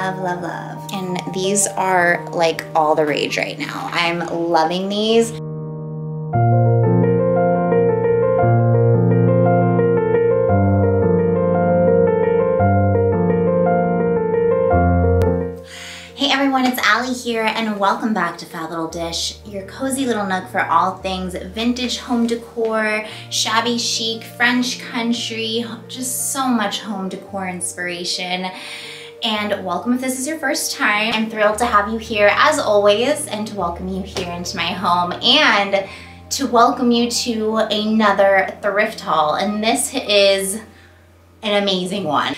love, love, love. And these are like all the rage right now. I'm loving these. Hey everyone, it's Allie here and welcome back to Fab Little Dish, your cozy little nook for all things vintage home decor, shabby chic, French country, just so much home decor inspiration. And welcome if this is your first time. I'm thrilled to have you here as always and to welcome you here into my home and to welcome you to another thrift haul. And this is an amazing one.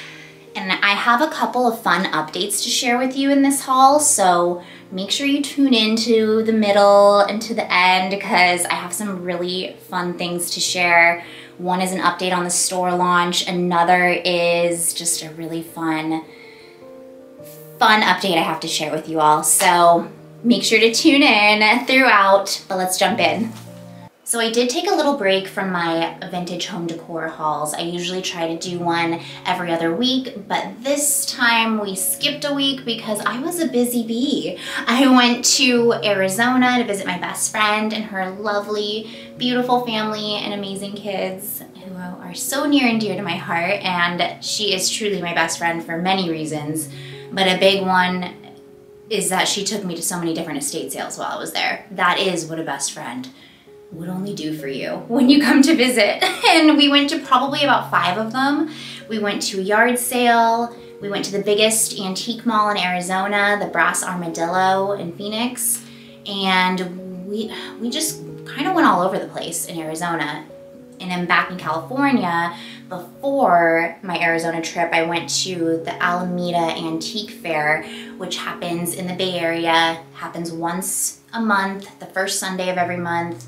And I have a couple of fun updates to share with you in this haul, so make sure you tune in to the middle and to the end because I have some really fun things to share. One is an update on the store launch, another is just a really fun update I have to share with you all. So make sure to tune in throughout, but let's jump in. So I did take a little break from my vintage home decor hauls. I usually try to do one every other week, but this time we skipped a week because I was a busy bee. I went to Arizona to visit my best friend and her lovely, beautiful family and amazing kids who are so near and dear to my heart, and she is truly my best friend for many reasons, but a big one is that she took me to so many different estate sales while I was there. That is what a best friend would only do for you when you come to visit. And we went to probably about 5 of them. We went to a yard sale. We went to the biggest antique mall in Arizona, the Brass Armadillo in Phoenix. And we just kind of went all over the place in Arizona. And then back in California, before my Arizona trip, I went to the Alameda Antique Fair, which happens in the Bay Area, happens once a month, the first Sunday of every month.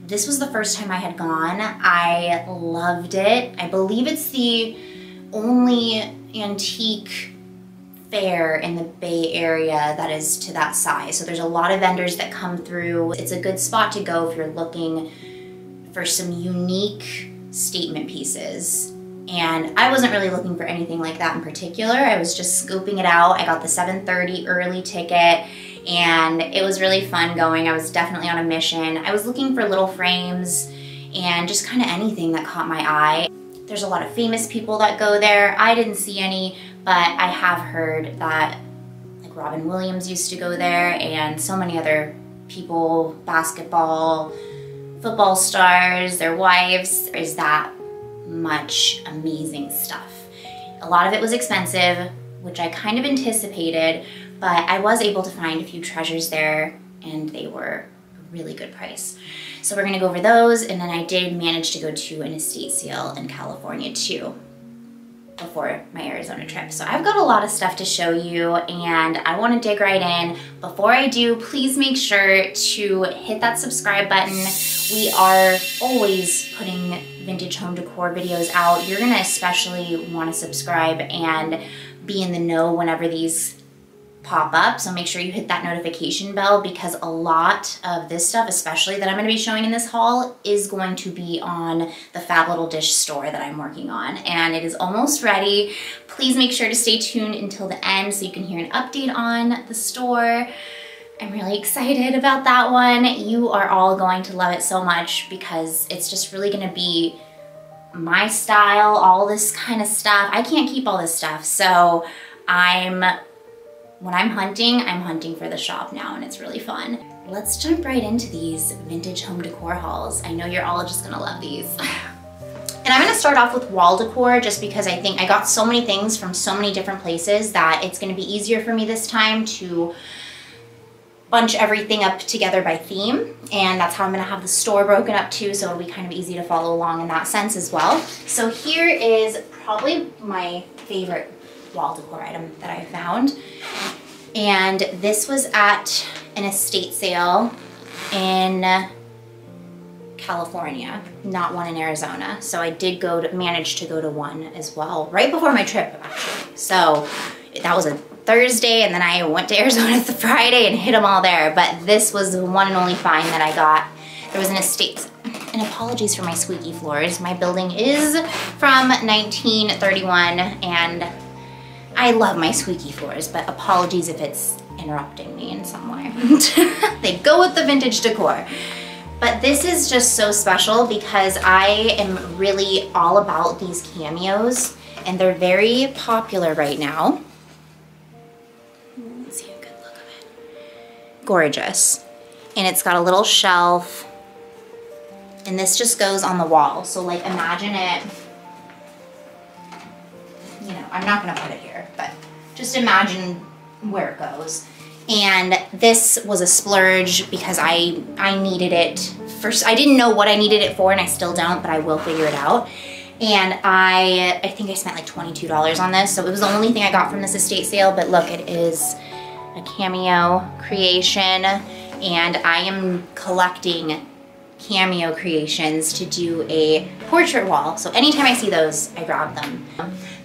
This was the first time I had gone. I loved it. I believe it's the only antique fair in the Bay Area that is to that size. So there's a lot of vendors that come through. It's a good spot to go if you're looking for some unique statement pieces. And I wasn't really looking for anything like that in particular. I was just scoping it out. I got the 7:30 early ticket and it was really fun going. I was definitely on a mission. I was looking for little frames and just kind of anything that caught my eye. There's a lot of famous people that go there. I didn't see any, but I have heard that like Robin Williams used to go there and so many other people, basketball, football stars, their wives. There's that much amazing stuff. A lot of it was expensive, which I kind of anticipated, but I was able to find a few treasures there and they were a really good price. So we're gonna go over those, and then I did manage to go to an estate sale in California too before my Arizona trip. So I've got a lot of stuff to show you and I wanna dig right in. Before I do, please make sure to hit that subscribe button. We are always putting vintage home decor videos out. You're gonna especially wanna subscribe and be in the know whenever these pop up. So make sure you hit that notification bell because a lot of this stuff, especially that I'm gonna be showing in this haul, is going to be on the Fab Little Dish Store that I'm working on. And it is almost ready. Please make sure to stay tuned until the end so you can hear an update on the store. I'm really excited about that one. You are all going to love it so much because it's just really gonna be my style, all this kind of stuff. I can't keep all this stuff, so when I'm hunting for the shop now and it's really fun. Let's jump right into these vintage home decor hauls. I know you're all just gonna love these. And I'm gonna start off with wall decor just because I think I got so many things from so many different places that it's gonna be easier for me this time to bunch everything up together by theme, and that's how I'm gonna have the store broken up too, so it'll be kind of easy to follow along in that sense as well. So here is probably my favorite wall decor item that I found, and this was at an estate sale in California, not one in Arizona. So I did manage to go to one as well right before my trip actually. So that was a Thursday, and then I went to Arizona the Friday and hit them all there. But this was the one and only find that I got. There was an estate, and apologies for my squeaky floors. My building is from 1931, and I love my squeaky floors, but apologies if it's interrupting me in some way. They go with the vintage decor. But this is just so special because I am really all about these cameos, and they're very popular right now. Let's see a good look of it. Gorgeous. And it's got a little shelf, and this just goes on the wall. So like imagine it, you know, I'm not gonna put it here, but just imagine where it goes. And this was a splurge because I needed it first. I didn't know what I needed it for, and I still don't, but I will figure it out. And I think I spent like $22 on this. So it was the only thing I got from this estate sale, but look, it is a cameo creation, and I am collecting cameo creations to do a portrait wall. So anytime I see those, I grab them.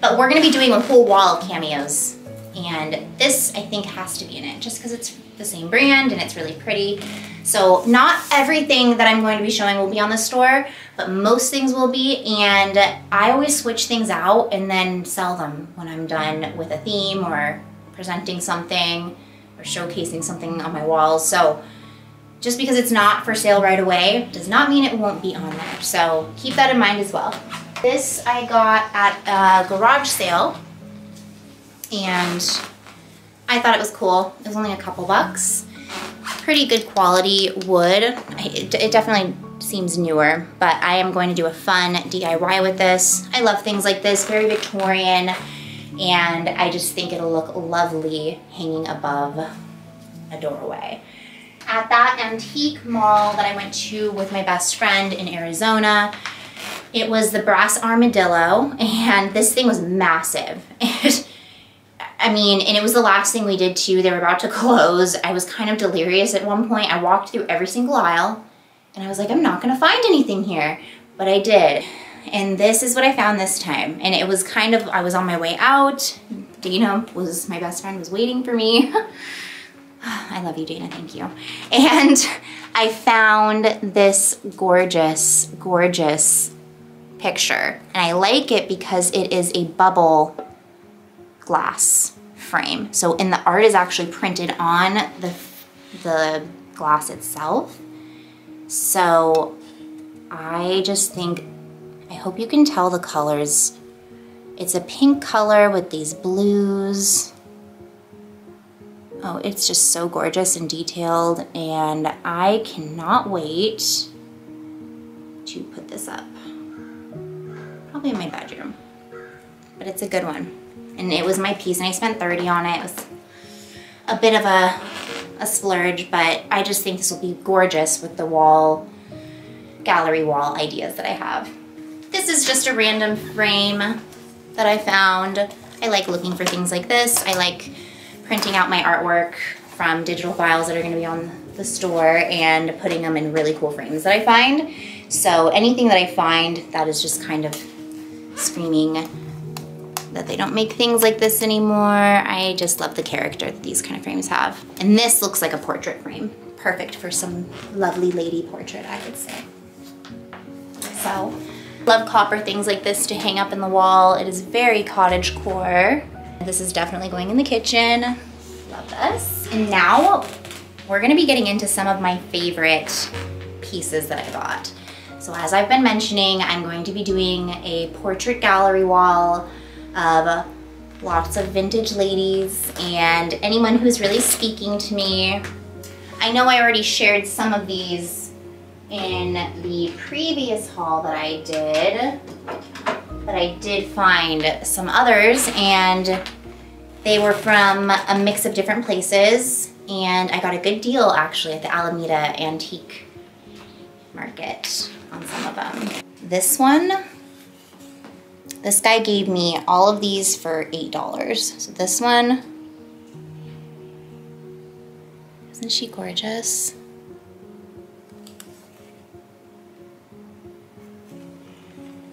But we're gonna be doing a whole wall of cameos. And this, I think, has to be in it just because it's the same brand and it's really pretty. So not everything that I'm going to be showing will be on the store, but most things will be. And I always switch things out and then sell them when I'm done with a theme or presenting something or showcasing something on my walls. So just because it's not for sale right away does not mean it won't be on there. So keep that in mind as well. This I got at a garage sale, and I thought it was cool. It was only a couple bucks. Pretty good quality wood. It definitely seems newer, but I am going to do a fun DIY with this. I love things like this, very Victorian, and I just think it'll look lovely hanging above a doorway. At that antique mall that I went to with my best friend in Arizona, it was the brass armadillo, and this thing was massive. I mean, and it was the last thing we did too. They were about to close. I was kind of delirious at one point. I walked through every single aisle and I was like, I'm not gonna find anything here, but I did. And this is what I found this time. And it was kind of, I was on my way out. Dana was, my best friend, was waiting for me. I love you, Dana, thank you. And I found this gorgeous, gorgeous picture. And I like it because it is a bubble glass frame. So, and the art is actually printed on the glass itself. So I just think, I hope you can tell the colors. It's a pink color with these blues. Oh, it's just so gorgeous and detailed, and I cannot wait to put this up. Probably in my bedroom, but it's a good one. And it was my piece, and I spent $30 on it. It was a bit of a splurge, but I just think this will be gorgeous with the wall, gallery wall ideas that I have. This is just a random frame that I found. I like looking for things like this. I like printing out my artwork from digital files that are gonna be on the store and putting them in really cool frames that I find. So anything that I find that is just kind of screaming that they don't make things like this anymore. I just love the character that these kind of frames have. And this looks like a portrait frame. Perfect for some lovely lady portrait, I would say. So, love copper things like this to hang up in the wall. It is very cottagecore. This is definitely going in the kitchen. Love this. And now we're gonna be getting into some of my favorite pieces that I got. So as I've been mentioning, I'm going to be doing a portrait gallery wall of lots of vintage ladies and anyone who's really speaking to me. I know I already shared some of these in the previous haul that I did, but I did find some others, and they were from a mix of different places, and I got a good deal actually at the Alameda Antique Market on some of them. This one, this guy gave me all of these for $8. So this one, isn't she gorgeous?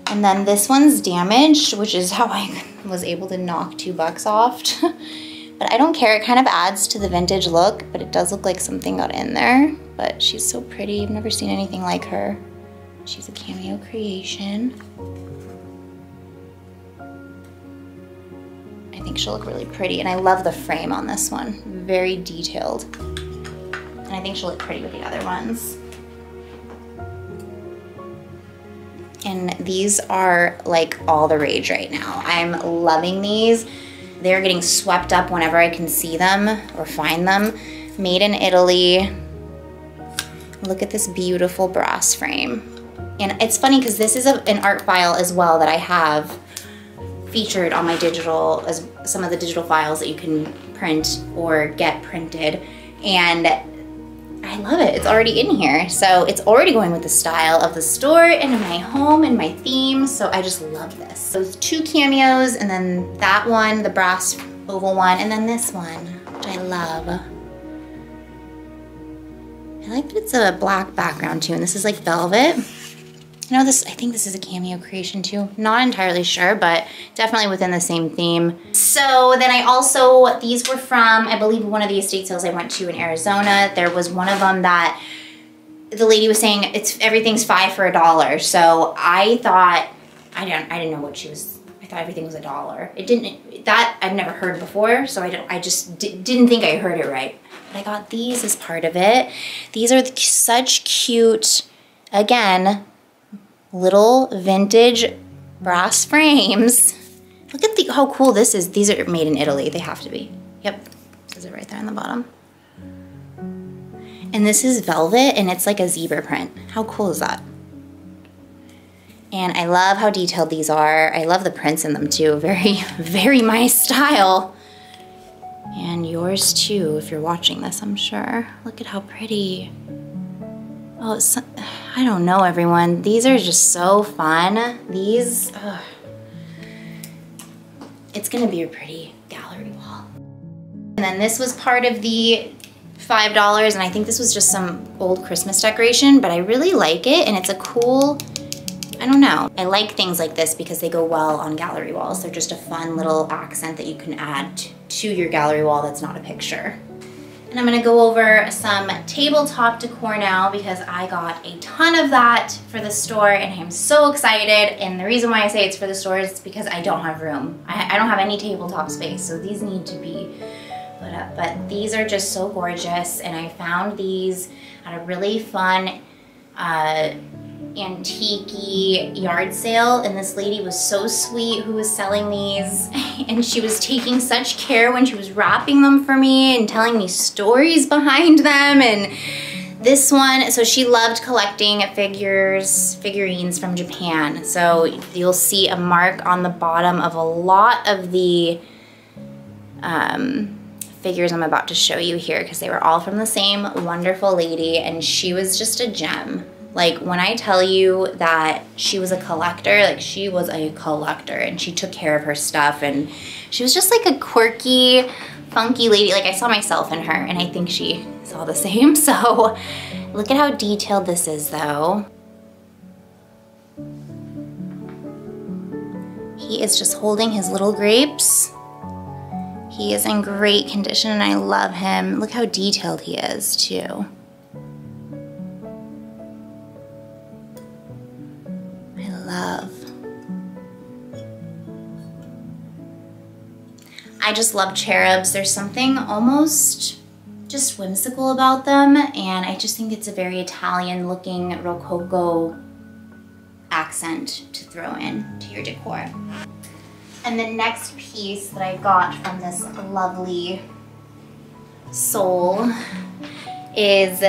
And then this one's damaged, which is how I was able to knock $2 off. But I don't care, it kind of adds to the vintage look, but it does look like something got in there. But she's so pretty, I've never seen anything like her. She's a cameo creation. I think think she'll look really pretty. And I love the frame on this one, very detailed. And I think she'll look pretty with the other ones. And these are like all the rage right now. I'm loving these. They're getting swept up whenever I can see them or find them. Made in Italy. Look at this beautiful brass frame. And it's funny because this is an art file as well that I have featured on my digital, as some of the digital files that you can print or get printed. And I love it, it's already in here. So it's already going with the style of the store and my home and my theme. So I just love this. Those 2 cameos and then that one, the brass oval one, and then this one, which I love. I like that it's a black background too, and this is like velvet. You know, I think this is a cameo creation too. Not entirely sure, but definitely within the same theme. So then I also, these were from, I believe, one of the estate sales I went to in Arizona. There was one of them that the lady was saying everything's 5 for $1. So I thought, I didn't know what she was, I thought everything was $1. It didn't, that I've never heard before, so I just didn't think I heard it right. But I got these as part of it. These are such cute, again, little vintage brass frames. Look at how cool this is. These are made in Italy. They have to be. Yep, it says it right there on the bottom. And this is velvet and it's like a zebra print. How cool is that? And I love how detailed these are. I love the prints in them too. Very, very my style. And yours too, if you're watching this, I'm sure. Look at how pretty. Oh, it's, I don't know, everyone. These are just so fun. These, it's gonna be a pretty gallery wall. And then this was part of the $5, and I think this was just some old Christmas decoration, but I really like it, and it's a cool, I don't know. I like things like this because they go well on gallery walls. They're just a fun little accent that you can add to your gallery wall that's not a picture. And I'm gonna go over some tabletop decor now because I got a ton of that for the store and I'm so excited. And the reason why I say it's for the store is because I don't have room. I don't have any tabletop space, so these need to be put up. But these are just so gorgeous, and I found these at a really fun antique-y yard sale, and this lady was so sweet who was selling these, and she was taking such care when she was wrapping them for me and telling me stories behind them. And this one, so she loved collecting figurines from Japan. So you'll see a mark on the bottom of a lot of the figures I'm about to show you here because they were all from the same wonderful lady, and she was just a gem. Like, when I tell you that she was a collector, like, she was a collector, and she took care of her stuff, and she was just like a quirky, funky lady. Like, I saw myself in her, and I think she saw the same. So look at how detailed this is, though. He is just holding his little grapes. He is in great condition, and I love him. Look how detailed he is, too. I just love cherubs. There's something almost just whimsical about them, and I just think it's a very Italian looking Rococo accent to throw in to your decor. And the next piece that I got from this lovely soul is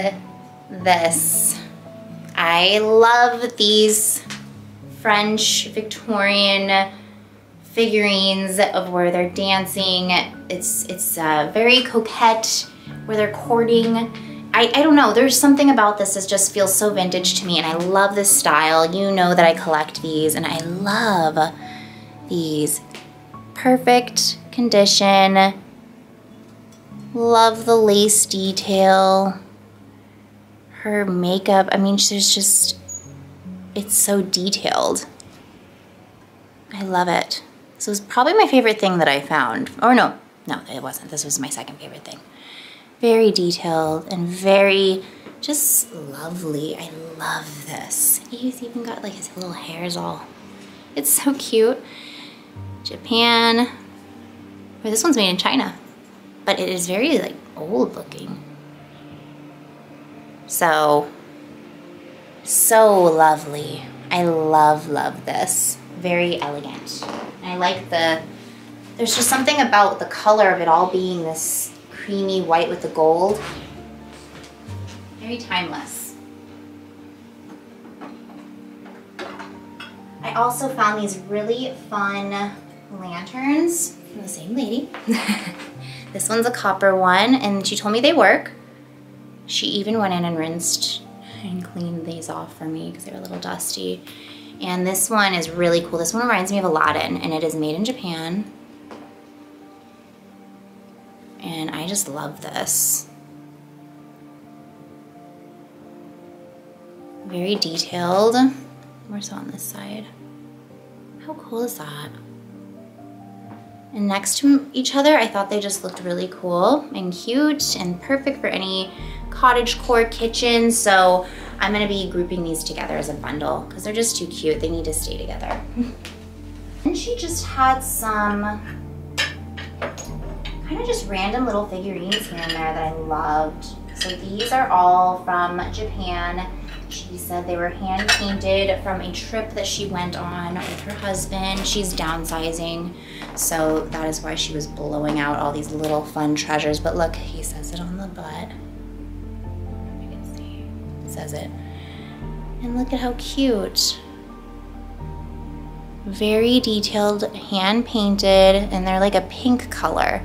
this. I love these French Victorian figurines of where they're dancing. It's very coquette, where they're courting. I don't know, there's something about this that just feels so vintage to me, and I love this style. You know that I collect these, and I love these. Perfect condition. Love the lace detail. Her makeup, I mean, there's just, it's so detailed. I love it. This was probably my favorite thing that I found. Or no, it wasn't. This was my second favorite thing. Very detailed and very just lovely. I love this. He's even got like his little hairs all, it's so cute. Japan. Or this one's made in China, but it is very like old looking. So lovely. I love this. Very elegant. And I like there's just something about the color of it all being this creamy white with the gold. Very timeless. I also found these really fun lanterns from the same lady. This one's a copper one, and she told me they work. She even went in and rinsed and cleaned these off for me because they were a little dusty. And this one is really cool. This one reminds me of Aladdin, and it is made in Japan. And I just love this. Very detailed. More so on this side. How cool is that? And next to each other, I thought they just looked really cool and cute and perfect for any cottagecore kitchen. So I'm gonna be grouping these together as a bundle because they're just too cute. They need to stay together. And she just had some kind of just random little figurines here and there that I loved. So these are all from Japan. She said they were hand painted from a trip that she went on with her husband. She's downsizing, so that is why she was blowing out all these little fun treasures. But look, he says it on the butt. You can see, it says it. And look at how cute. Very detailed, hand painted, and they're like a pink color.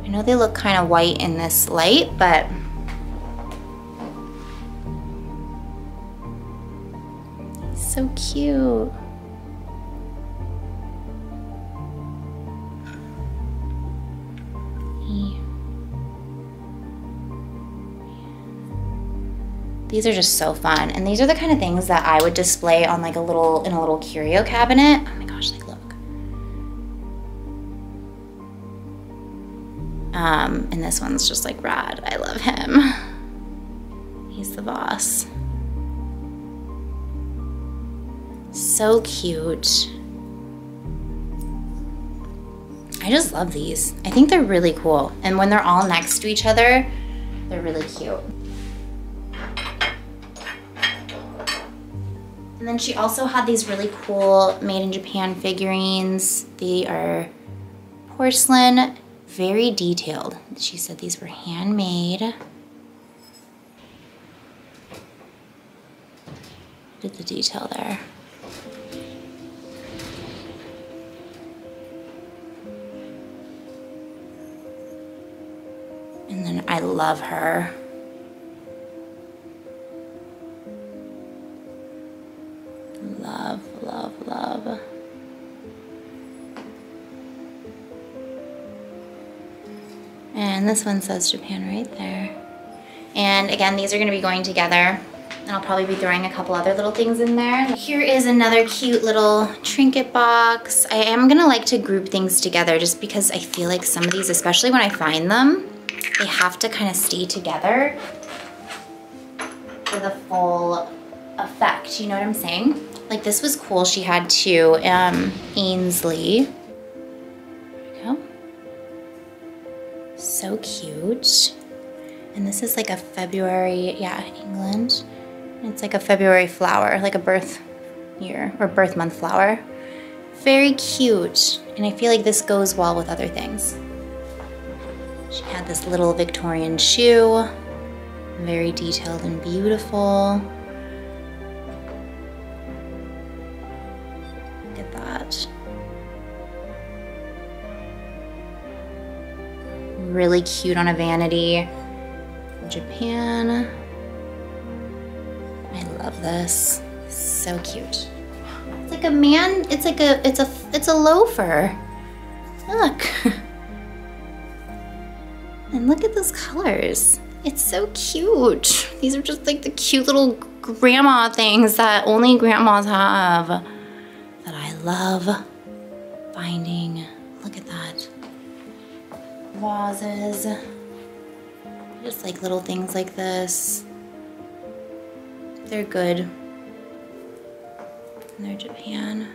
I know they look kind of white in this light, but so cute. These are just so fun, and these are the kind of things that I would display on like in a little curio cabinet. Oh my gosh, like look. And this one's just like rad. I love him. He's the boss. So cute. I just love these. I think they're really cool. And when they're all next to each other, they're really cute. And then she also had these really cool made in Japan figurines. They are porcelain, very detailed. She said these were handmade. Look at the detail there. And then I love her. Love, love, love. And this one says Japan right there. And again, these are gonna be going together. And I'll probably be throwing a couple other little things in there. Here is another cute little trinket box. I am gonna like to group things together just because I feel like some of these, especially when I find them, they have to kind of stay together for the full effect, you know what I'm saying? Like this was cool, she had two, Ainsley. There we go. So cute. And this is like a February, yeah, England. It's like a February flower, like a birth year or birth month flower. Very cute. And I feel like this goes well with other things. She had this little Victorian shoe. Very detailed and beautiful. Look at that. Really cute on a vanity. Japan. I love this. So cute. It's like a man, it's a loafer. Look. And look at those colors. It's so cute. These are just like the cute little grandma things that only grandmas have that I love finding. Look at that. Vases. Just like little things like this. They're good. And they're Japan.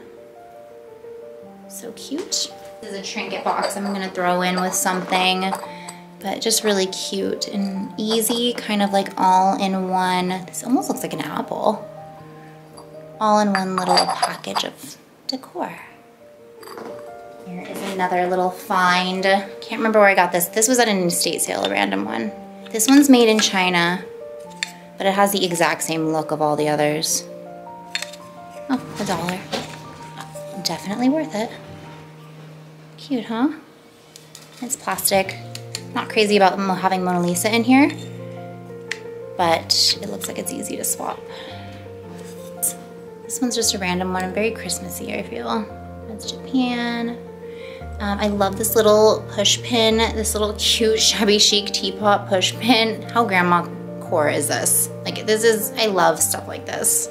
So cute. This is a trinket box I'm gonna throw in with something, but just really cute and easy, kind of like all in one. This almost looks like an apple. All in one little package of decor. Here is another little find. Can't remember where I got this. This was at an estate sale, a random one. This one's made in China, but it has the exact same look of all the others. Oh, $1. Definitely worth it. Cute, huh? It's plastic. Not crazy about having Mona Lisa in here, but it looks like it's easy to swap. This one's just a random one, very Christmassy, I feel. That's Japan. I love this little push pin, this little cute Shabby Chic teapot push pin. How grandma core is this? Like, this is, I love stuff like this.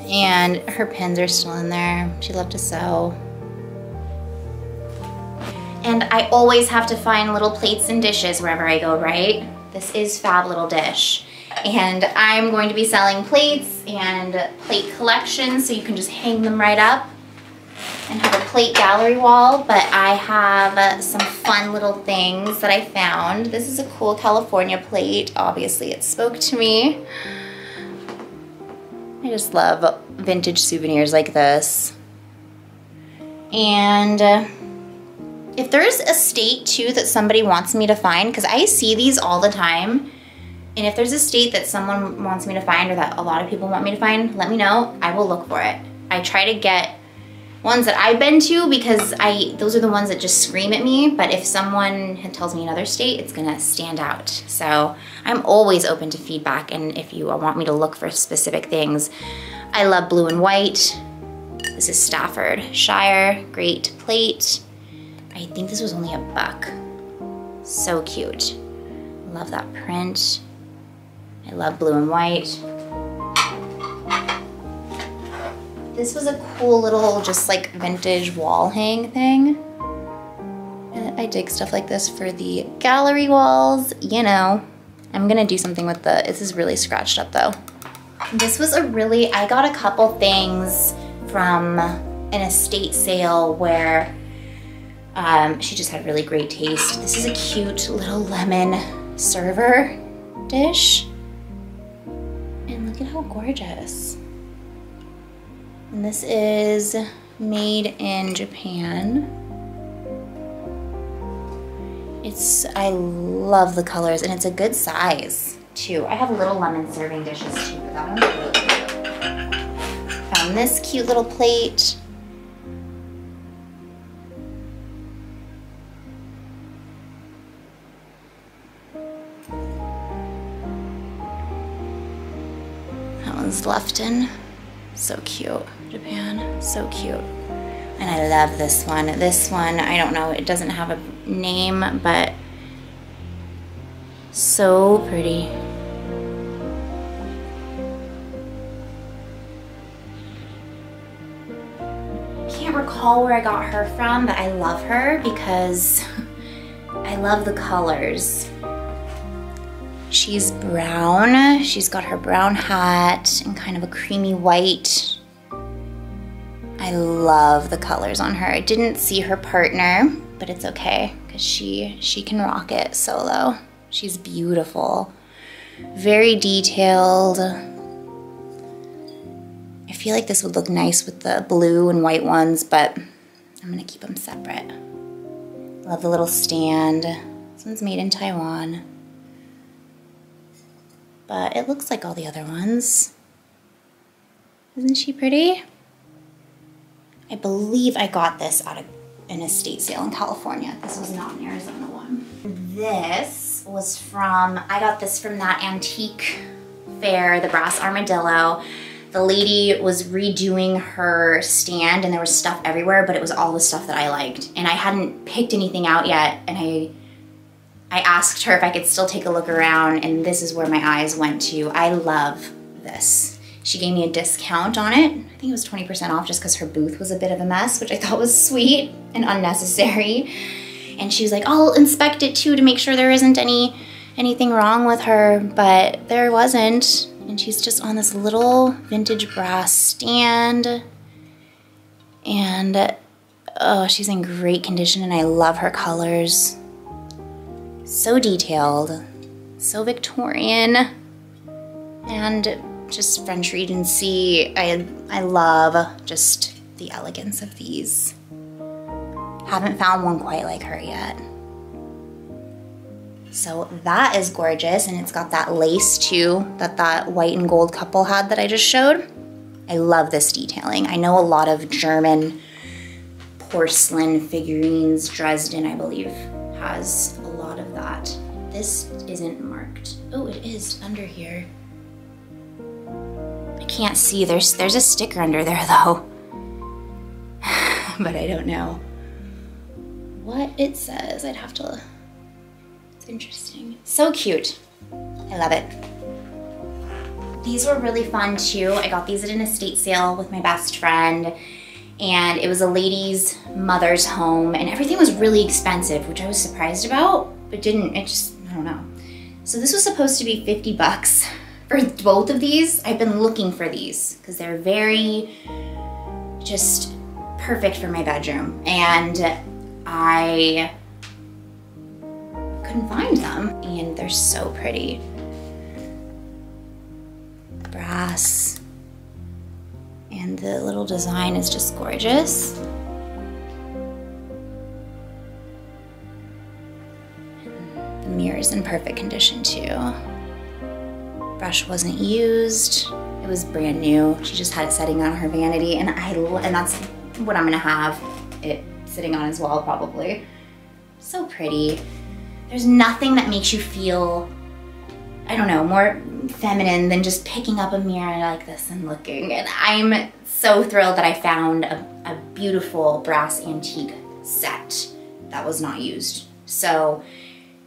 And her pins are still in there. She loved to sew. And I always have to find little plates and dishes wherever I go, right? This is Fab Little Dish. And I'm going to be selling plates and plate collections, so you can just hang them right up and have a plate gallery wall. But I have some fun little things that I found. This is a cool California plate. Obviously, it spoke to me. I just love vintage souvenirs like this. And if there's a state too that somebody wants me to find, because I see these all the time, and if there's a state that someone wants me to find or that a lot of people want me to find, let me know. I will look for it. I try to get ones that I've been to because those are the ones that just scream at me, but if someone tells me another state, it's gonna stand out. So I'm always open to feedback, and if you want me to look for specific things. I love blue and white. This is Staffordshire, great plate. I think this was only $1. So cute. Love that print. I love blue and white. This was a cool little just like vintage wall hang thing. And I dig stuff like this for the gallery walls, you know. I'm gonna do something with this is really scratched up though. This was I got a couple things from an estate sale where she just had really great taste. This is a cute little lemon server dish. And look at how gorgeous. And this is made in Japan. I love the colors, and it's a good size too. I have little lemon serving dishes too, but that one's really cute. Found this cute little plate. Lefton, so cute. Japan, so cute. And I love this one. This one, I don't know, it doesn't have a name, but so pretty. Can't recall where I got her from, but I love her because I love the colors. She's brown. She's got her brown hat and kind of a creamy white. I love the colors on her. I didn't see her partner, but it's okay because she can rock it solo. She's beautiful. Very detailed. I feel like this would look nice with the blue and white ones, but I'm gonna keep them separate. Love the little stand. This one's made in Taiwan. But it looks like all the other ones. Isn't she pretty? I believe I got this out of an estate sale in California. This was not an Arizona one. This was I got this from that antique fair, the Brass Armadillo. The lady was redoing her stand and there was stuff everywhere, but it was all the stuff that I liked. And I hadn't picked anything out yet, and I asked her if I could still take a look around, and this is where my eyes went to. I love this. She gave me a discount on it. I think it was 20% off just because her booth was a bit of a mess, which I thought was sweet and unnecessary. And she was like, I'll inspect it too to make sure there isn't anything wrong with her, but there wasn't. And she's just on this little vintage brass stand. And oh, she's in great condition and I love her colors. So detailed, so Victorian, and just French Regency. I love just the elegance of these. Haven't found one quite like her yet. So that is gorgeous, and it's got that lace too that white and gold couple had that I just showed. I love this detailing. I know a lot of German porcelain figurines, Dresden I believe has a lot of that. This isn't marked. Oh, it is under here. I can't see, there's a sticker under there though. But I don't know what it says. I'd have to, it's interesting. So cute, I love it. These were really fun too. I got these at an estate sale with my best friend, and it was a lady's mother's home, and everything was really expensive, which I was surprised about, but I don't know. So this was supposed to be 50 bucks for both of these. I've been looking for these because they're very just perfect for my bedroom, and I couldn't find them, and they're so pretty. Brass, and the little design is just gorgeous. The mirror is in perfect condition too. Brush wasn't used. It was brand new. She just had it sitting on her vanity, and that's what I'm gonna have it sitting on as well, probably. So pretty. There's nothing that makes you feel, I don't know, more feminine than just picking up a mirror like this and looking. And I'm so thrilled that I found a beautiful brass antique set that was not used. So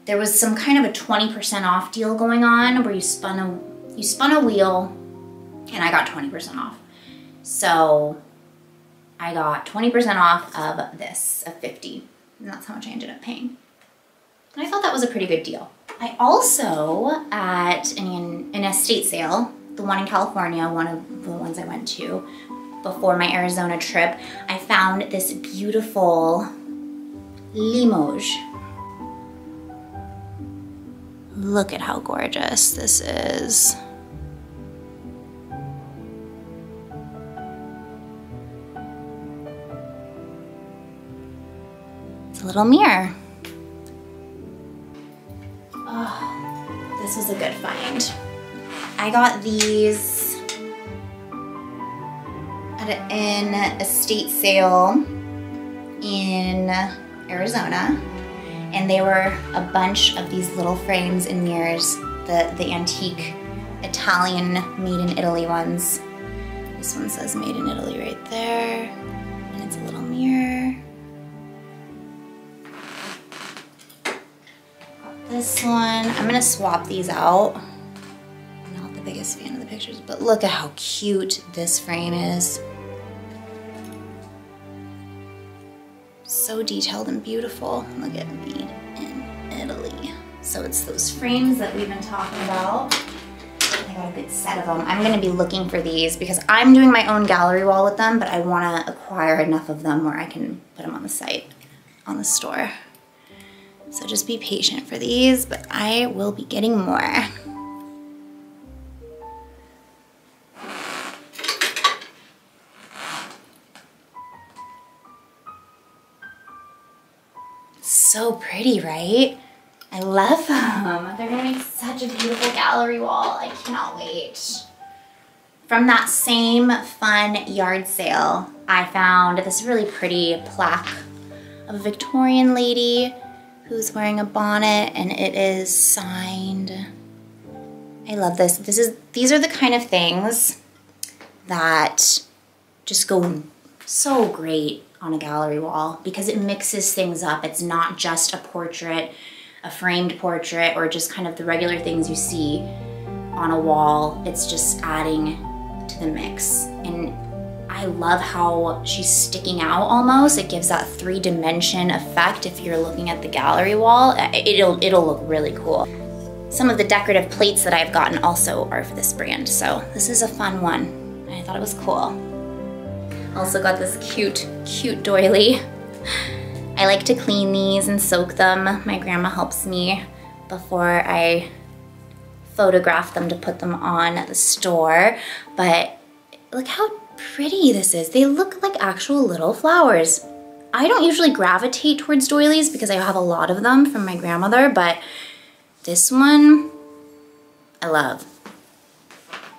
there was some kind of a 20% off deal going on where you spun a wheel, and I got 20% off. So I got 20% off of this, of 50, and that's how much I ended up paying. And I thought that was a pretty good deal. I also, at an estate sale, the one in California, one of the ones I went to before my Arizona trip, I found this beautiful Limoges. Look at how gorgeous this is. It's a little mirror. Oh, this was a good find. I got these at an estate sale in Arizona, and they were a bunch of these little frames and mirrors, the antique Italian made in Italy ones. This one says made in Italy right there, and it's a little mirror. This one, I'm gonna swap these out. I'm not the biggest fan of the pictures, but look at how cute this frame is. So detailed and beautiful. Look at made in Italy. So it's those frames that we've been talking about. I got a good set of them. I'm gonna be looking for these because I'm doing my own gallery wall with them, but I wanna acquire enough of them where I can put them on the site, on the store. So just be patient for these, but I will be getting more. So pretty, right? I love them. They're gonna make such a beautiful gallery wall. I cannot wait. From that same fun yard sale, I found this really pretty plaque of a Victorian lady who's wearing a bonnet, and it is signed. I love this. These are the kind of things that just go so great on a gallery wall because it mixes things up. It's not just a portrait, a framed portrait, or just kind of the regular things you see on a wall. It's just adding to the mix. And I love how she's sticking out almost. It gives that 3-dimension effect. If you're looking at the gallery wall, it'll look really cool. Some of the decorative plates that I've gotten also are for this brand, so this is a fun one. I thought it was cool. Also got this cute doily I like to clean these and soak them. My grandma helps me before I photograph them to put them on the store. But look how pretty this is. They look like actual little flowers. I don't usually gravitate towards doilies because I have a lot of them from my grandmother, but this one I love.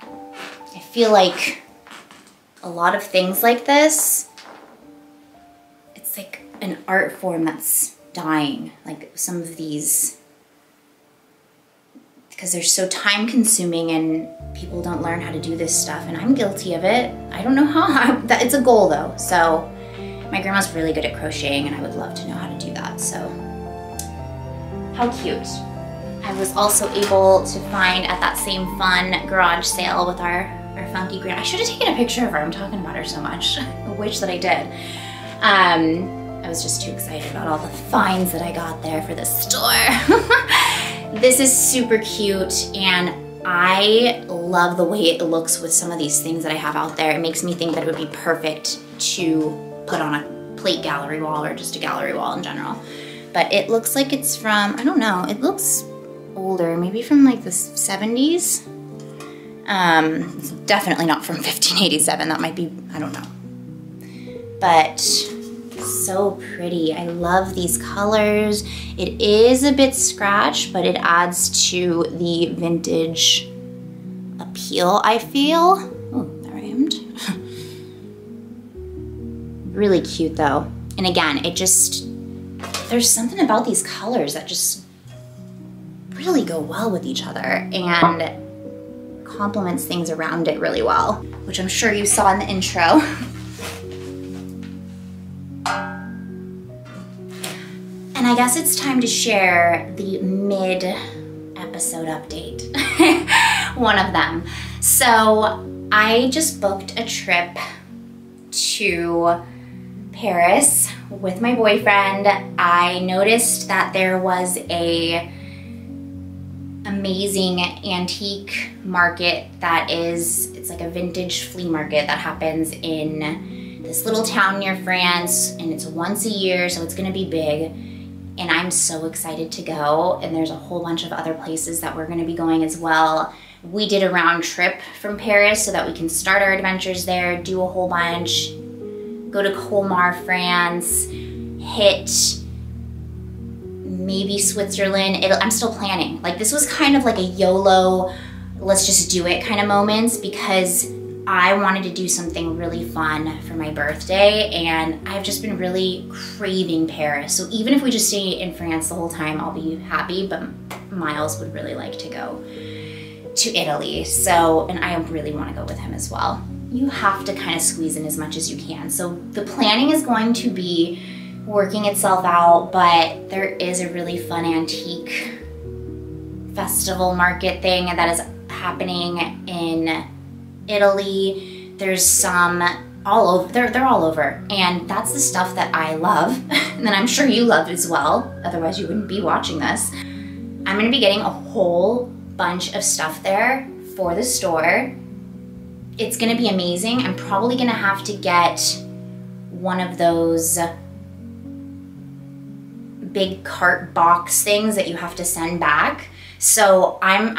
I feel like a lot of things like this, it's like an art form that's dying. Like some of these, because they're so time consuming and people don't learn how to do this stuff, and I'm guilty of it. I don't know how, it's a goal though. So my grandma's really good at crocheting and I would love to know how to do that, so how cute. I was also able to find at that same fun garage sale with our funky grandma. I should have taken a picture of her. I'm talking about her so much. I wish that I did. I was just too excited about all the finds that I got there for the store. This is super cute and I love the way it looks with some of these things that I have out there. It makes me think that it would be perfect to put on a plate gallery wall or just a gallery wall in general. But it looks like it's from, I don't know, it looks older, maybe from like the 70s. It's definitely not from 1587, that might be, I don't know. But so pretty, I love these colors. It is a bit scratched, but it adds to the vintage appeal, I feel. Oh, that rhymed. Really cute though. And again, it just, there's something about these colors that just really go well with each other and complements things around it really well, which I'm sure you saw in the intro. And I guess it's time to share the mid-episode update, one of them. So I just booked a trip to Paris with my boyfriend. I noticed that there was a amazing antique market that is, it's like a vintage flea market that happens in this little town near France, and it's once a year, so it's gonna be big. And I'm so excited to go, and there's a whole bunch of other places that we're gonna be going as well. We did a round trip from Paris so that we can start our adventures there, do a whole bunch, go to Colmar, France, hit maybe Switzerland. I'm still planning. Like this was kind of like a YOLO, let's just do it kind of moments, because I wanted to do something really fun for my birthday and I've just been really craving Paris. So even if we just stay in France the whole time, I'll be happy, but Miles would really like to go to Italy. So, and I really want to go with him as well. You have to kind of squeeze in as much as you can. So the planning is going to be working itself out, but there is a really fun antique festival market thing that is happening in Italy. There's some all over, they're all over. And that's the stuff that I love. And then I'm sure you love as well. Otherwise you wouldn't be watching this. I'm gonna be getting a whole bunch of stuff there for the store. It's gonna be amazing. I'm probably gonna have to get one of those big cart box things that you have to send back. So I'm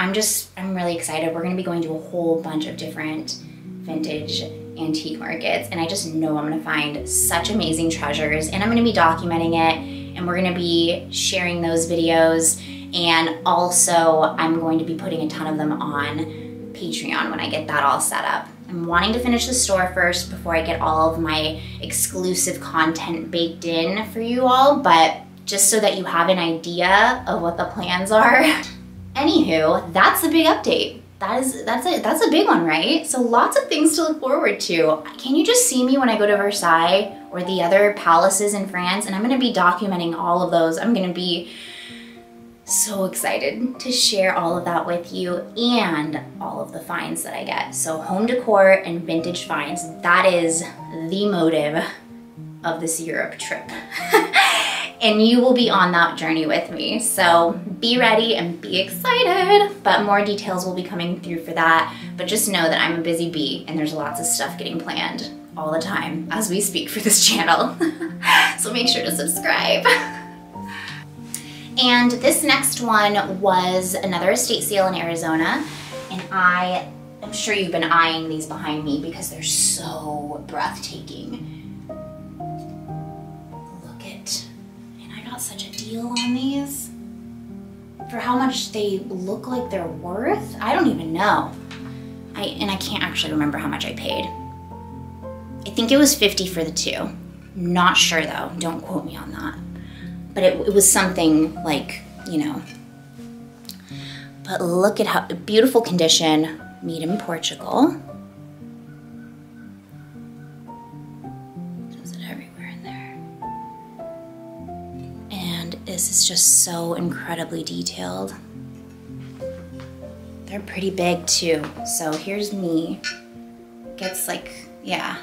really excited. We're gonna be going to a whole bunch of different vintage antique markets, and I just know I'm gonna find such amazing treasures, and I'm gonna be documenting it, and we're gonna be sharing those videos, and also I'm going to be putting a ton of them on Patreon when I get that all set up. I'm wanting to finish the store first before I get all of my exclusive content baked in for you all, but just so that you have an idea of what the plans are. Anywho, that's the big update. That's a big one, right? So lots of things to look forward to. Can you just see me when I go to Versailles or the other palaces in France? And I'm gonna be documenting all of those. I'm gonna be so excited to share all of that with you and all of the finds that I get. So home decor and vintage finds, that is the motive of this Europe trip. And you will be on that journey with me. So be ready and be excited, but more details will be coming through for that. But just know that I'm a busy bee and there's lots of stuff getting planned all the time as we speak for this channel. So make sure to subscribe. And this next one was another estate sale in Arizona. And I'm sure you've been eyeing these behind me because they're so breathtaking. Look at, and I got such a deal on these. For how much they look like they're worth, I don't even know. I can't actually remember how much I paid. I think it was $50 for the two. Not sure though, don't quote me on that. But it was something like, you know. But look at how beautiful condition, made in Portugal. Shows it everywhere in there. And this is just so incredibly detailed. They're pretty big too. So here's me. Gets like, yeah.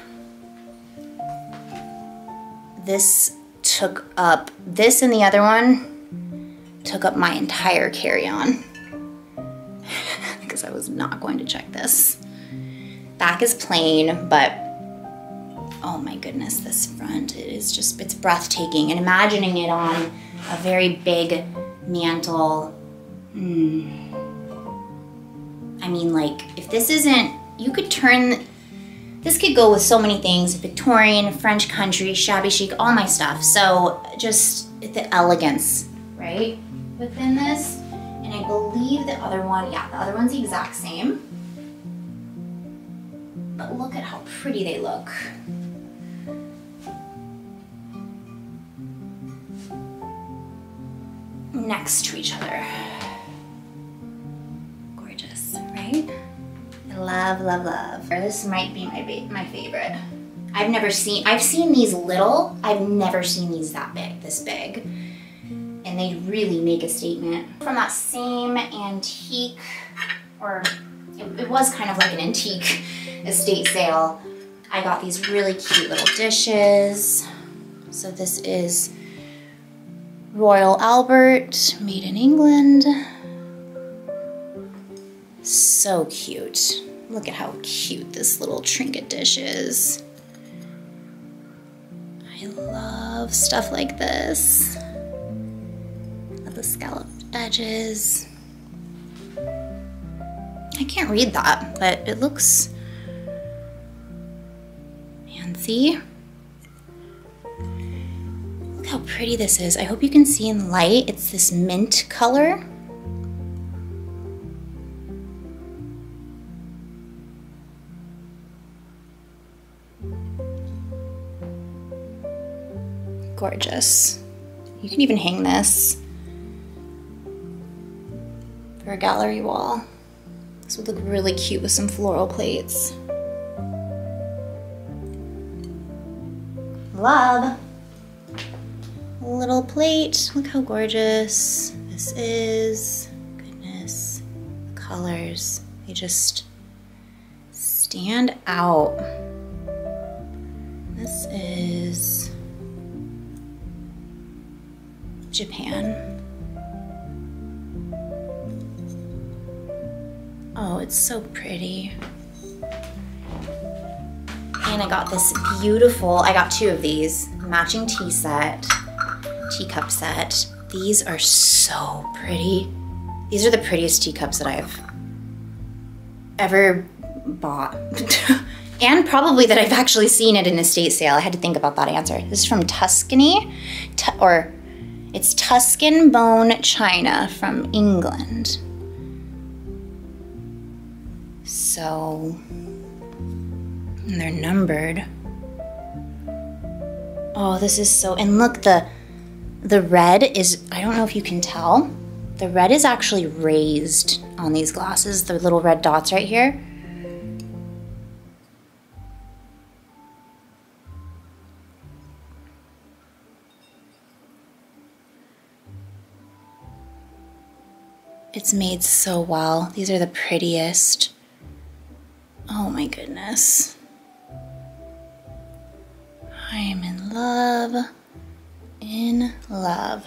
This took up, this and the other one took up my entire carry-on because I was not going to check this. Back is plain, but oh my goodness, this front, it is just, it's breathtaking. And imagining it on a very big mantle. I mean, like, if this isn't, you could turn, this could go with so many things, Victorian, French country, shabby chic, all my stuff. So just the elegance, right, within this. And I believe the other one, yeah, the other one's the exact same. But look at how pretty they look. Next to each other. Gorgeous, right? I love, love, love. This might be my favorite. I've seen these little, I've never seen these that big, this big. And they really make a statement. From that same antique, or it was kind of like an antique estate sale, I got these really cute little dishes. So this is Royal Albert, made in England. So cute. Look at how cute this little trinket dish is. I love stuff like this. Love the scalloped edges. I can't read that, but it looks fancy. Look how pretty this is. I hope you can see in the light. It's this mint color. Gorgeous. You can even hang this for a gallery wall. This would look really cute with some floral plates. Love. Little plate. Look how gorgeous this is. Goodness. The colors. They just stand out. This is Japan. Oh, it's so pretty. And I got this beautiful, I got two of these, matching teacup set. These are so pretty. These are the prettiest teacups that I've ever bought. And probably that I've actually seen at an estate sale. I had to think about that answer. This is from Tuscany, or it's Tuscan bone china from England. So, and they're numbered. Oh, this is so, and look, the red is, I don't know if you can tell, the red is actually raised on these glasses, the little red dots right here. It's made so well. These are the prettiest. Oh my goodness. I am in love. In love.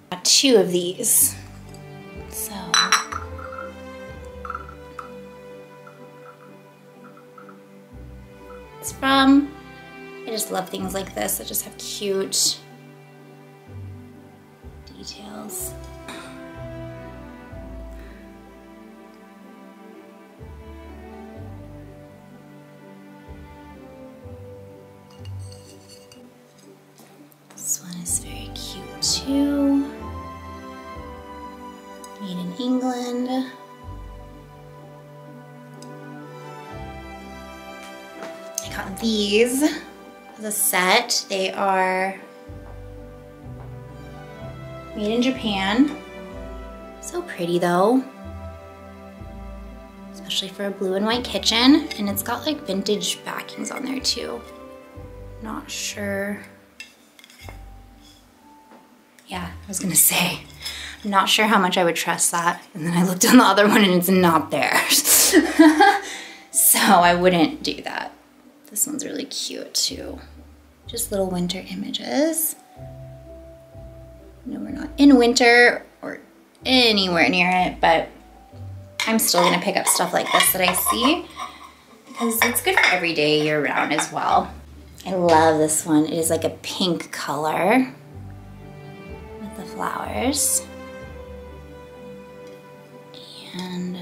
Got two of these. it's from. I just love things like this that just have cute details. This one is very cute too. Made in England. I got these as a set. They are made in Japan. So pretty though. Especially for a blue and white kitchen. And it's got like vintage backings on there too. Not sure. Yeah, I was gonna say, I'm not sure how much I would trust that. And then I looked on the other one and it's not there. So I wouldn't do that. This one's really cute too. Just little winter images. No, we're not in winter or anywhere near it, but I'm still gonna pick up stuff like this that I see because it's good for every day year round as well. I love this one. It is like a pink color with the flowers. And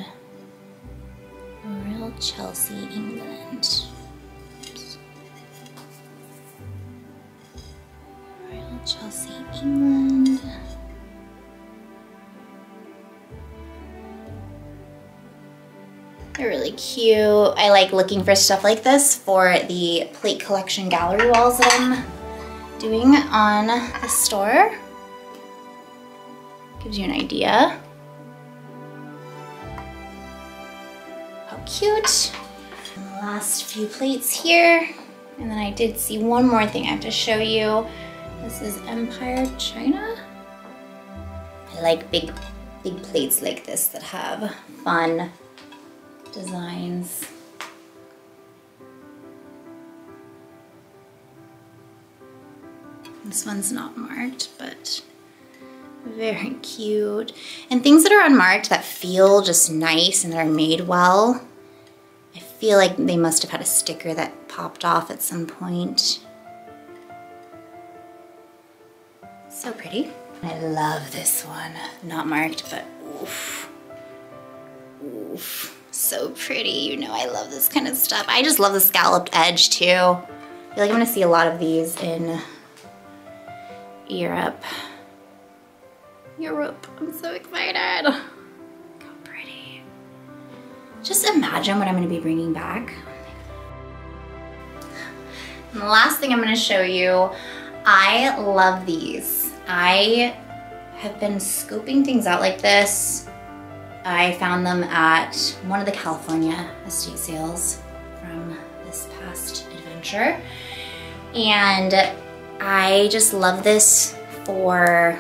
Royal Chelsea, England. Royal Chelsea, England. They're really cute. I like looking for stuff like this for the plate collection gallery walls that I'm doing on the store. Gives you an idea. How cute. And the last few plates here. And then I did see one more thing I have to show you. This is Empire China. I like big plates like this that have fun designs. This one's not marked, but very cute. And things that are unmarked that feel just nice and that are made well, I feel like they must have had a sticker that popped off at some point. So pretty. I love this one. Not marked, but oof. Oof. So pretty. You know I love this kind of stuff. I just love the scalloped edge too. I feel like I'm gonna see a lot of these in Europe. I'm so excited. Look how pretty. Just imagine what I'm gonna be bringing back. And the last thing I'm gonna show you, I love these. I have been scoping things out like this. I found them at one of the California estate sales from this past adventure. And I just love this for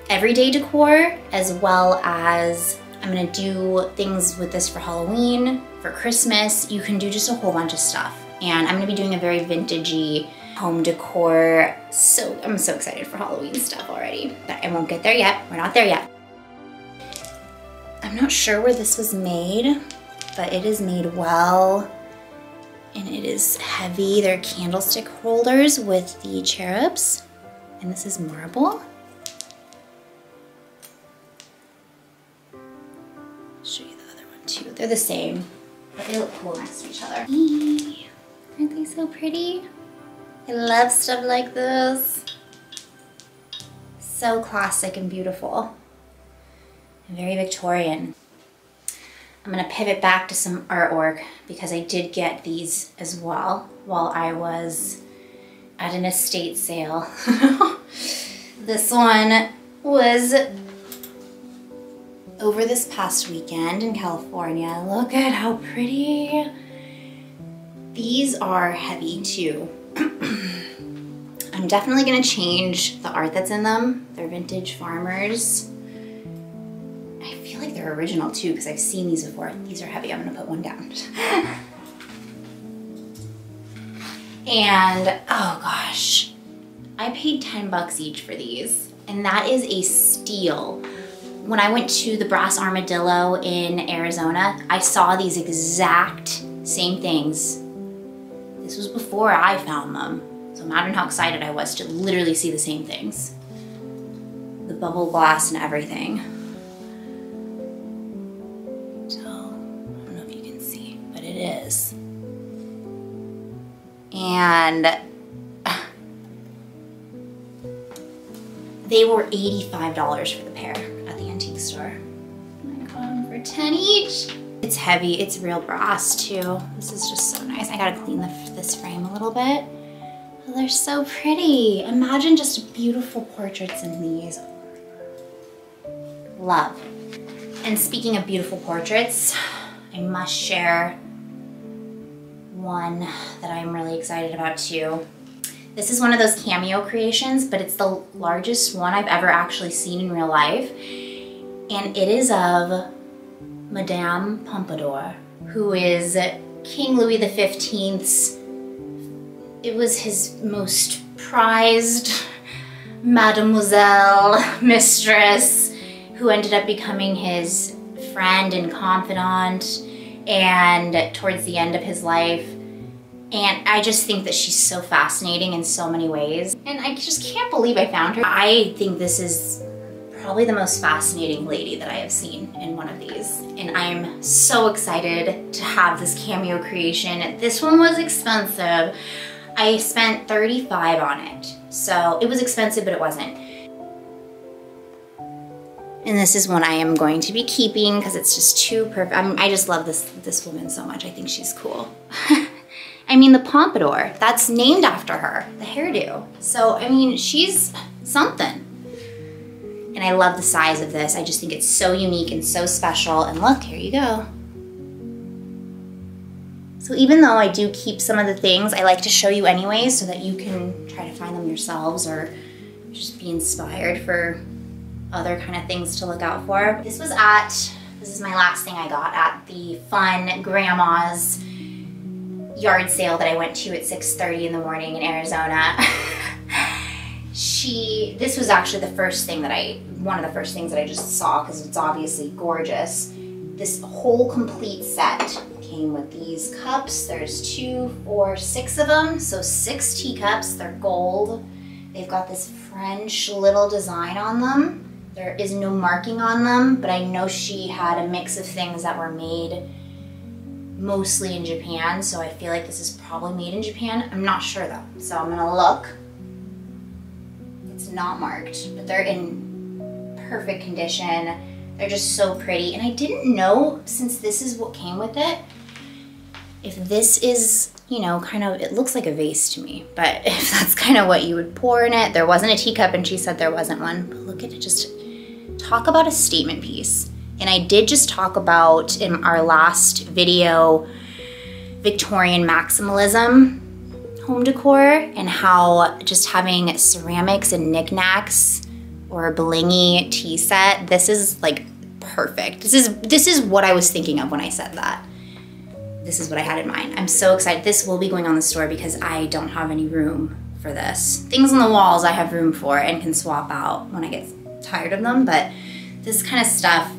everyday decor, as well as I'm gonna do things with this for Halloween, for Christmas. You can do just a whole bunch of stuff. And I'm gonna be doing a very vintagey home decor. So I'm so excited for Halloween stuff already, but I won't get there yet. We're not there yet. I'm not sure where this was made, but it is made well. And it is heavy. They're candlestick holders with the cherubs. And this is marble. I'll show you the other one too. They're the same, but they look cool next to each other. Eee, aren't they so pretty? I love stuff like this. So classic and beautiful. And very Victorian. I'm gonna pivot back to some artwork because I did get these as well while I was at an estate sale. This one was over this past weekend in California. Look at how pretty. These are heavy too. I'm definitely gonna change the art that's in them. They're vintage farmers. I feel like they're original too because I've seen these before. These are heavy. I'm gonna put one down. And oh gosh, I paid 10 bucks each for these, and that is a steal. When I went to the Brass Armadillo in Arizona, I saw these exact same things This was before I found them. So imagine how excited I was to literally see the same things. The bubble glass and everything. So, I don't know if you can see, but it is. And they were $85 for the pair at the antique store. I got them for 10 each. It's heavy, it's real brass too. This is just so nice. I gotta clean this frame a little bit. Oh, they're so pretty. Imagine just beautiful portraits in these. Love. And speaking of beautiful portraits, I must share one that I'm really excited about too. This is one of those cameo creations, but it's the largest one I've ever actually seen in real life. And it is of Madame Pompadour, who is King Louis XV's, it was his most prized mademoiselle, mistress, who ended up becoming his friend and confidant, and towards the end of his life. And I just think that she's so fascinating in so many ways. And I just can't believe I found her. I think this is probably the most fascinating lady that I have seen in one of these. And I'm so excited to have this cameo creation. This one was expensive. I spent $35 on it. So it was expensive, but it wasn't. And this is one I am going to be keeping because it's just too perfect. I just love this woman so much. I think she's cool. I mean, the pompadour, that's named after her, the hairdo. So, I mean, she's something. And I love the size of this. I just think it's so unique and so special. And look, here you go. So even though I do keep some of the things, I like to show you anyways so that you can try to find them yourselves or just be inspired for other kind of things to look out for. This is my last thing I got at the fun grandma's yard sale that I went to at 6:30 in the morning in Arizona. This was actually one of the first things that I just saw because it's obviously gorgeous. This whole complete set came with these cups. There's 2, 4, 6 of them. So 6 teacups, they're gold. They've got this French little design on them. There is no marking on them, but I know she had a mix of things that were made mostly in Japan, so I feel like this is probably made in Japan. I'm not sure though, so I'm gonna look. It's not marked, but they're in perfect condition. They're just so pretty, and I didn't know, since this is what came with it, if this is, you know, kind of, it looks like a vase to me, but if that's kind of what you would pour in it. There wasn't a teacup, and she said there wasn't one, but look at it, just talk about a statement piece. And I did just talk about, in our last video, Victorian maximalism home decor and how just having ceramics and knickknacks or a blingy tea set, this is like perfect. This is what I was thinking of when I said that. This is what I had in mind. I'm so excited. This will be going on the store because I don't have any room for this. Things on the walls I have room for and can swap out when I get tired of them, but this kind of stuff,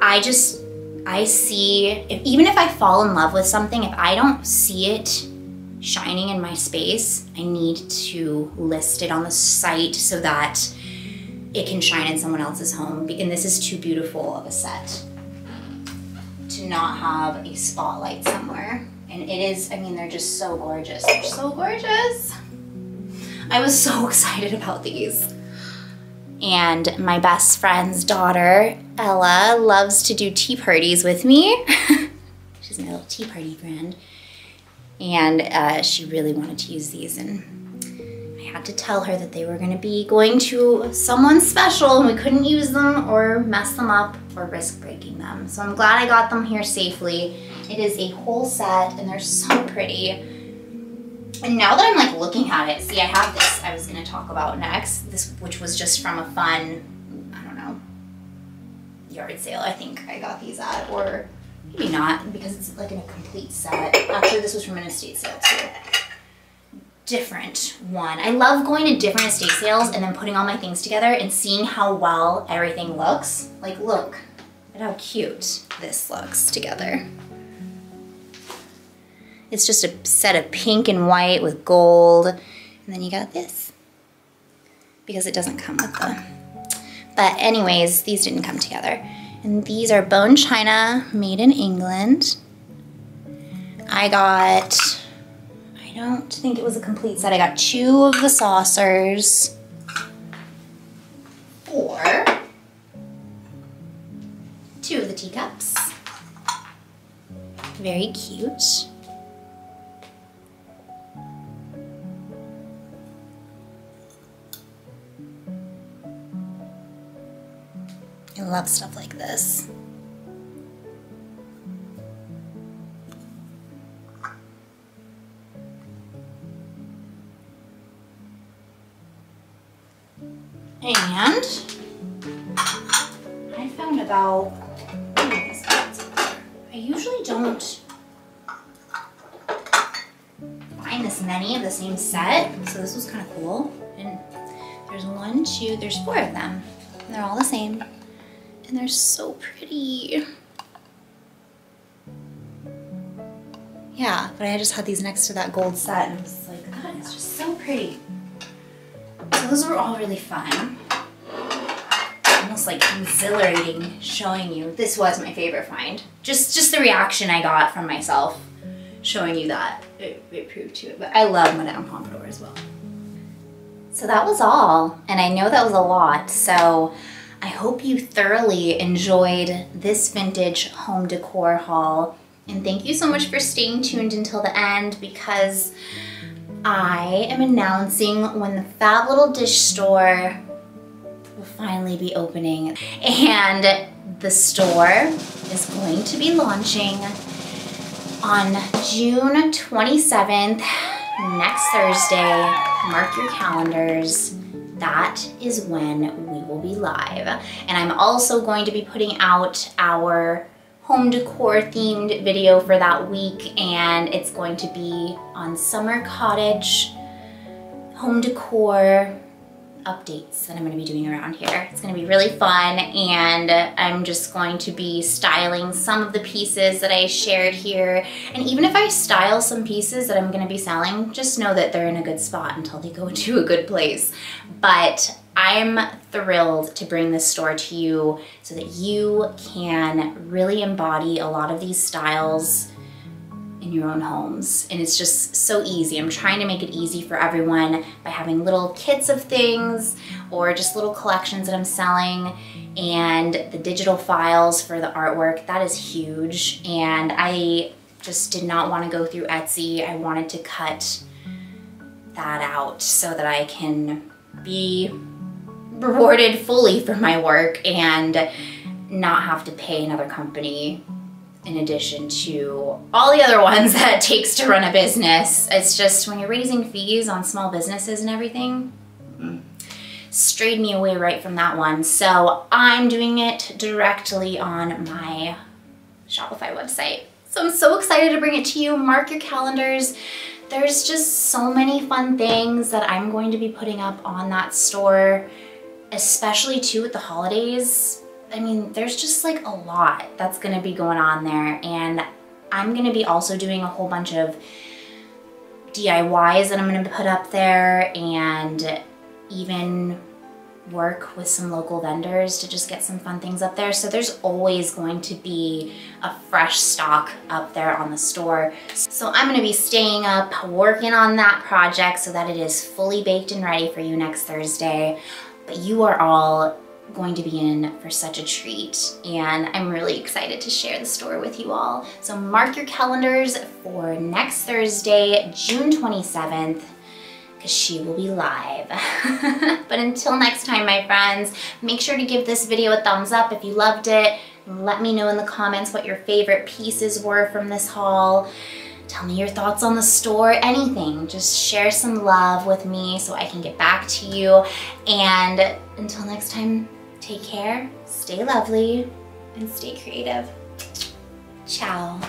I see, even if I fall in love with something, if I don't see it shining in my space, I need to list it on the site so that it can shine in someone else's home. And this is too beautiful of a set to not have a spotlight somewhere. And it is, I mean, they're just so gorgeous. They're so gorgeous. I was so excited about these. And my best friend's daughter, Ella, loves to do tea parties with me. She's my little tea party friend. And she really wanted to use these, and I had to tell her that they were gonna be going to someone special and we couldn't use them or mess them up or risk breaking them. So I'm glad I got them here safely. It is a whole set and they're so pretty. And now that I'm like looking at it, see, I have this I was gonna talk about next, which was just from a fun, I don't know, yard sale. I think I got these at, or maybe not, because it's like in a complete set. Actually, this was from an estate sale too. Different one. I love going to different estate sales and then putting all my things together and seeing how well everything looks. Like, look at how cute this looks together. It's just a set of pink and white with gold. And then you got this, because it doesn't come with them. But anyways, these didn't come together. And these are bone china, made in England. I don't think it was a complete set. I got 2 of the saucers for 2 of the teacups. Very cute. I love stuff like this. And I found about, I usually don't find this many of the same set, so this was kind of cool. And there's 1, 2, there's 4 of them. And they're all the same. And they're so pretty. Yeah, but I just had these next to that gold set and I was like, God, it's just so pretty. So those were all really fun. Almost like exhilarating showing you. This was my favorite find. Just the reaction I got from myself showing you that. It proved to it. But I love Madame Pompadour as well. So that was all. And I know that was a lot. So I hope you thoroughly enjoyed this vintage home decor haul. And thank you so much for staying tuned until the end, because I am announcing when the Fab Little Dish Store will finally be opening. And the store is going to be launching on June 27th, next Thursday. Mark your calendars. That is when we will be live. And I'm also going to be putting out our home decor themed video for that week, and it's going to be on summer cottage home decor updates that I'm going to be doing around here. It's going to be really fun, and I'm just going to be styling some of the pieces that I shared here. And even if I style some pieces that I'm going to be selling, just know that they're in a good spot until they go to a good place. But I'm thrilled to bring this store to you so that you can really embody a lot of these styles in your own homes. And it's just so easy. I'm trying to make it easy for everyone by having little kits of things or just little collections that I'm selling, and the digital files for the artwork. That is huge. And I just did not want to go through Etsy. I wanted to cut that out so that I can be rewarded fully for my work and not have to pay another company in addition to all the other ones that it takes to run a business. It's just when you're raising fees on small businesses and everything, strayed me away right from that one. So I'm doing it directly on my Shopify website. So I'm so excited to bring it to you. Mark your calendars. There's just so many fun things that I'm going to be putting up on that store, especially too with the holidays. I mean, there's just like a lot that's gonna be going on there, and I'm gonna be also doing a whole bunch of DIYs that I'm gonna put up there, and even work with some local vendors to just get some fun things up there. So there's always going to be a fresh stock up there on the store. So I'm gonna be staying up, working on that project so that it is fully baked and ready for you next Thursday. But you are all going to be in for such a treat, and I'm really excited to share the store with you all. So mark your calendars for next Thursday, June 27th, because she will be live. But until next time, my friends, make sure to give this video a thumbs up if you loved it. Let me know in the comments what your favorite pieces were from this haul. Tell me your thoughts on the store, anything. Just share some love with me so I can get back to you. And until next time, take care, stay lovely, and stay creative. Ciao.